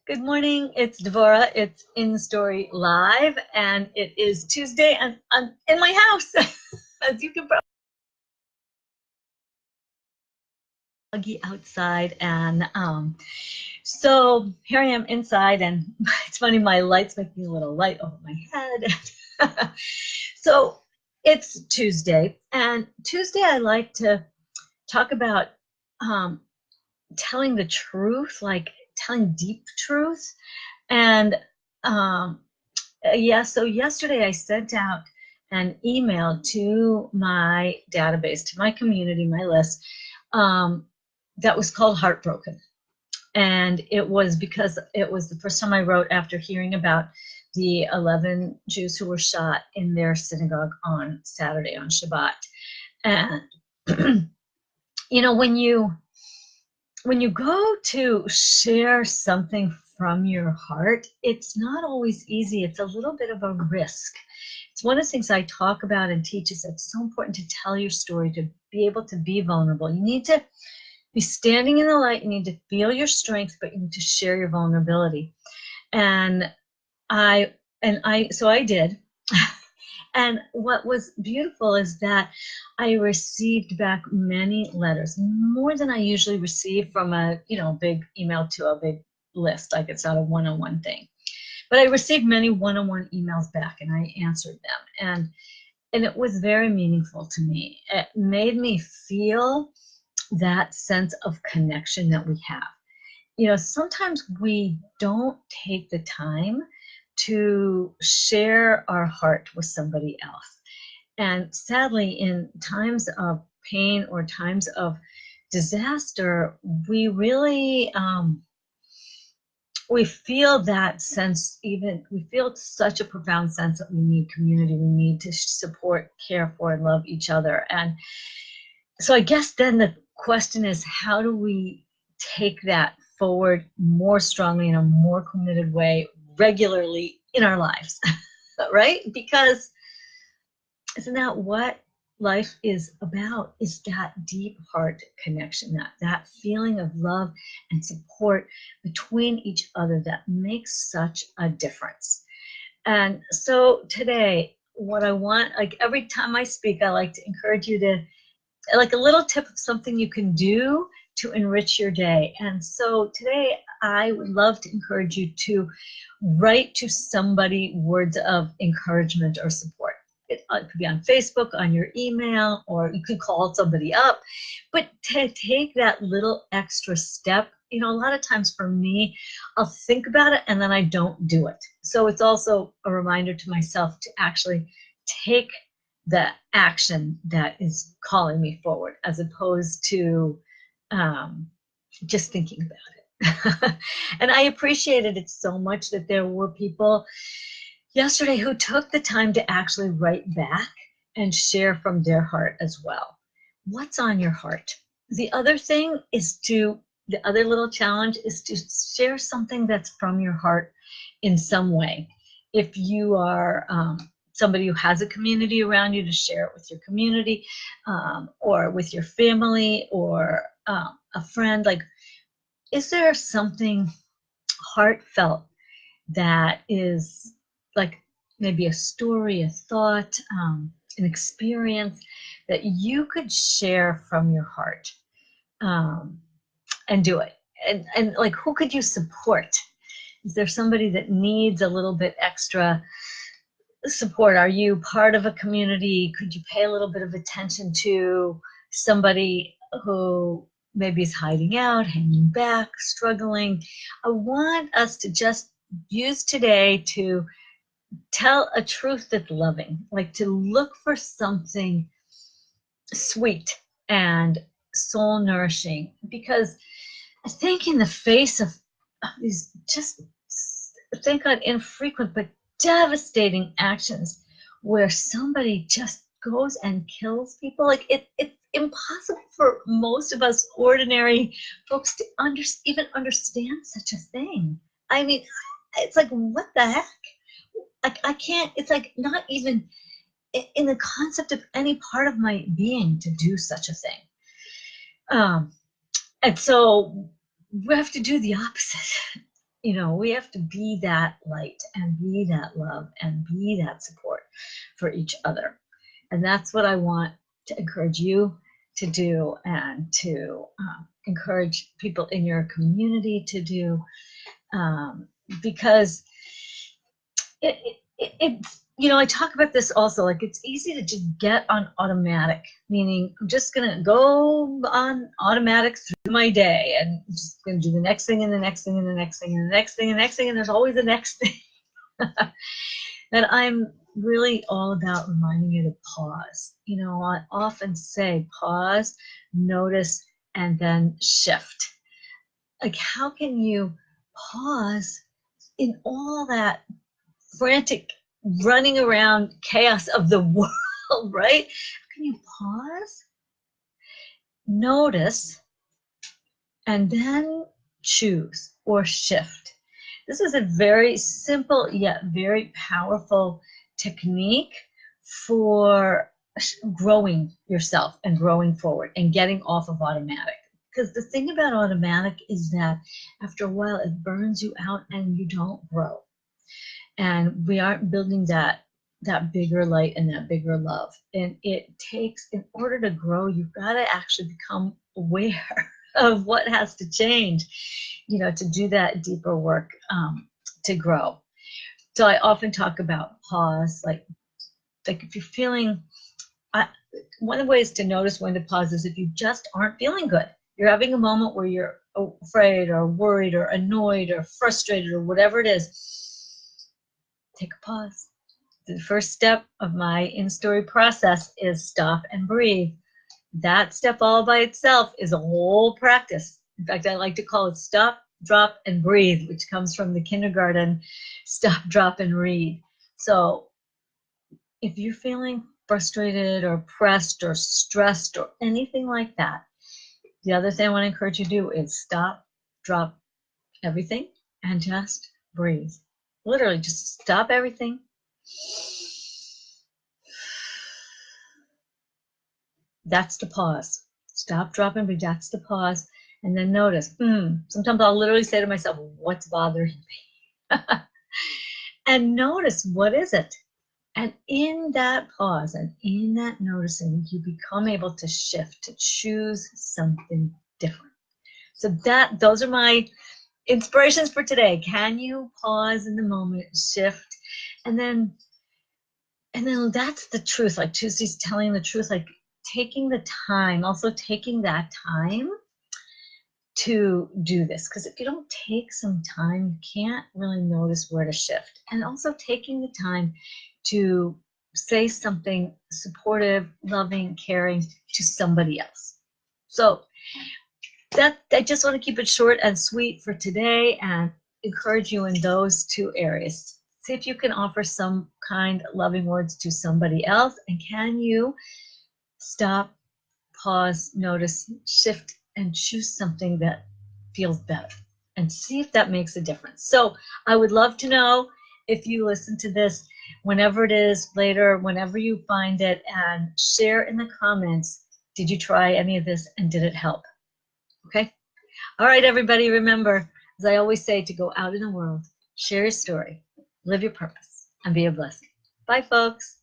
Good morning, it's Devorah. It's InStory Live, and it is Tuesday, and I'm in my house, as you can probably outside, and so here I am inside, and it's funny, my light's making a little light over my head. So it's Tuesday, and Tuesday I like to talk about telling the truth, like telling deep truth, and so yesterday I sent out an email to my database, to my community, my list, that was called Heartbroken. And it was because it was the first time I wrote after hearing about the 11 Jews who were shot in their synagogue on Saturday, on Shabbat. And, when you go to share something from your heart, it's not always easy. It's a little bit of a risk. It's one of the things I talk about and teach is it's so important to tell your story, to be able to be vulnerable. You need to be standing in the light. You need to feel your strength, but you need to share your vulnerability. And so I did. And what was beautiful is that I received back many letters, more than I usually receive from a, big email to a big list. Like it's not a one-on-one thing. But I received many one-on-one emails back, and I answered them. And it was very meaningful to me. It made me feel that sense of connection that we have. Sometimes we don't take the time to share our heart with somebody else. And sadly, in times of pain or times of disaster, we really, we feel that sense, we feel such a profound sense that we need community, we need to support, care for, and love each other. And so I guess then the question is, how do we take that forward more strongly in a more committed way regularly in our lives, right? Because isn't that what life is about, is that deep heart connection, that feeling of love and support between each other that makes such a difference. And so today, what I want, like every time I speak, I like to encourage you to, like a little tip of something you can do to enrich your day. And so today I would love to encourage you to write to somebody words of encouragement or support. It could be on Facebook, on your email, or you could call somebody up. But to take that little extra step, a lot of times for me, I'll think about it and then I don't do it. So it's also a reminder to myself to actually take the action that is calling me forward, as opposed to just thinking about it. And I appreciated it so much that there were people yesterday who took the time to actually write back and share from their heart as well. What's on your heart? The other thing is the other little challenge is to share something that's from your heart in some way. If you are somebody who has a community around you, to share it with your community, or with your family, or a friend. Like, is there something heartfelt that is like maybe a story, a thought, an experience that you could share from your heart, and do it? And like, who could you support? Is there somebody that needs a little bit extra support? Are you part of a community? Could you pay a little bit of attention to somebody who maybe is hiding out, hanging back, struggling? I want us to just use today to tell a truth that's loving, like to look for something sweet and soul nourishing, because I think in the face of these just, thank God, infrequent but devastating actions where somebody just goes and kills people, like it's impossible for most of us ordinary folks to even understand such a thing. I mean, it's like, what the heck? I can't, it's like not even in the concept of any part of my being to do such a thing. And so we have to do the opposite. You know, we have to be that light and be that love and be that support for each other. And that's what I want to encourage you to do, and to encourage people in your community to do, because it's, you know, I talk about this also, like it's easy to just get on automatic, meaning I'm just gonna go on automatic through my day and I'm just gonna do the next thing and the next thing and the next thing and the next thing and the next thing, and there's always the next thing. And I'm really all about reminding you to pause. You know, I often say pause, notice, and then shift. Like, how can you pause in all that frantic running around chaos of the world, right? How can you pause, notice, and then choose or shift? This is a very simple yet very powerful technique for growing yourself and growing forward and getting off of automatic. Because the thing about automatic is that after a while it burns you out and you don't grow. And we aren't building that bigger light and that bigger love. And it takes, in order to grow, you've got to actually become aware of what has to change, you know, to do that deeper work, to grow. So I often talk about pause, like if you're feeling, one of the ways to notice when to pause is if you just aren't feeling good. You're having a moment where you're afraid or worried or annoyed or frustrated or whatever it is. Take a pause. The first step of my InStory process is stop and breathe. That step all by itself is a whole practice. In fact, I like to call it stop, drop, and breathe, which comes from the kindergarten stop, drop, and read. So if you're feeling frustrated or pressed or stressed or anything like that, the other thing I want to encourage you to do is stop, drop everything, and just breathe. Literally, just stop everything. That's the pause. Stop, drop, and breathe. That's the pause. And then notice. Sometimes I'll literally say to myself, what's bothering me? And notice, what is it? And in that pause and in that noticing, you become able to shift, to choose something different. So those are my inspirations for today. Can you pause in the moment, shift, and then that's the truth. Like Tuesday's telling the truth, like taking the time, also taking that time to do this. Because if you don't take some time, you can't really notice where to shift. And also taking the time to say something supportive, loving, caring to somebody else. So I just want to keep it short and sweet for today and encourage you in those two areas. See if you can offer some kind, loving words to somebody else. And can you stop, pause, notice, shift, and choose something that feels better? And see if that makes a difference. So I would love to know if you listen to this, whenever it is, later, whenever you find it, and share in the comments, did you try any of this and did it help? Okay? All right, everybody, remember, as I always say, to go out in the world, share your story, live your purpose, and be a blessing. Bye, folks.